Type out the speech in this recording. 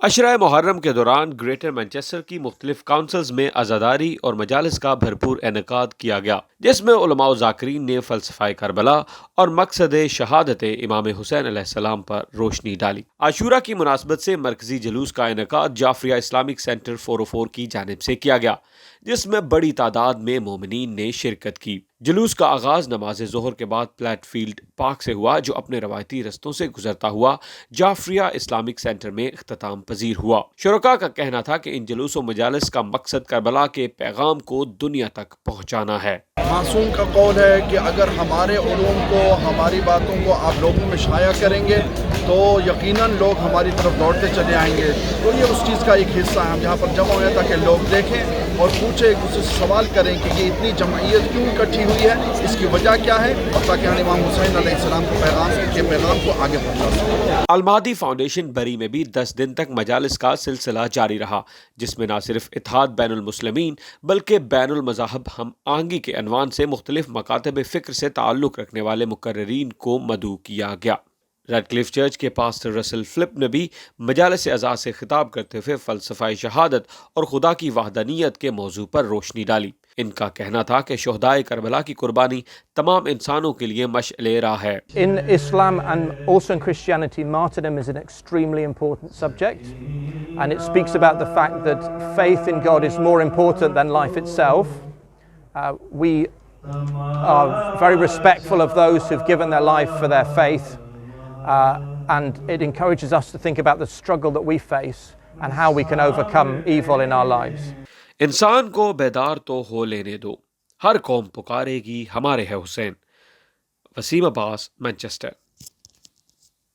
عشرہ محرم کے دوران greater Manchester کی مختلف کونسلز میں عزاداری اور مجالس کا بھرپور انعقاد کیا گیا، جس میں علماء و ذاکرین نے فلسفہ کربلا اور مقصد شہادت امام حسین علیہ السلام پر روشنی ڈالی۔ عاشورہ کی مناسبت سے مرکزی جلوس کا انعقاد جعفریہ اسلامک سینٹر 404 کی جانب سے کیا گیا، جس میں بڑی تعداد میں مومنین نے شرکت کی۔ جلوس کا آغاز نماز ظہر کے بعد پلیٹ فیلڈ پارک سے ہوا، جو اپنے روایتی رستوں سے گزرتا ہوا جعفریہ اسلامک سینٹر میں اختتام پذیر ہوا۔ شرکاء کا کہنا تھا کہ ان جلوس و مجالس کا مقصد کربلا کے پیغام کو دنیا تک پہنچانا ہے۔ معصوم کا قول ہے کہ اگر ہمارے علوم کو، ہماری باتوں کو آپ لوگوں میں شائع کریں گے تو یقیناً لوگ ہماری طرف دوڑتے چلے آئیں گے۔ تو یہ اس چیز کا ایک حصہ ہے، ہم یہاں پر جمع ہوئے تاکہ لوگ دیکھیں اور پوچھیں، ایک دوسرے سے سوال کریں کہ یہ اتنی جمعیت کیوں اکٹھی ہوئی ہے، اس کی وجہ کیا ہے، اور تاکہ ہم امام حسین علیہ السلام کے پیغام کو آگے پہنچا سکیں۔ المہدی فاؤنڈیشن بری میں بھی 10 دن تک مجالس کا سلسلہ جاری رہا، جس میں نہ صرف اتحاد بین المسلمین بلکہ بین المذاہب ہم آہنگی کے عنوان سے مختلف مکاتب فکر سے تعلق رکھنے والے مقررین کو مدعو کیا گیا۔ ریڈ کلف چرچ کے پاسٹر رسل فلپ نے بھی مجالس اعزاز سے خطاب کرتے ہوئے فلسفہ شہادت اور خدا کی وحدانیت کے موضوع پر روشنی ڈالی۔ ان کا کہنا تھا کہ شہدائے کربلا کی قربانی تمام انسانوں کے لیے مشعل راہ ہے۔ In Islam and also in Christianity, martyrdom is an extremely important subject, and it speaks about the fact that faith in God is more important than life itself. We are very respectful of those who've given their life for their faith, and it encourages us to think about the struggle that we face and how we can overcome evil in our lives. انسان کو بیدار تو ہو لینے دو، ہر قوم پکارے گی ہمارے ہے حسین۔ وسیم عباس، مانچسٹر۔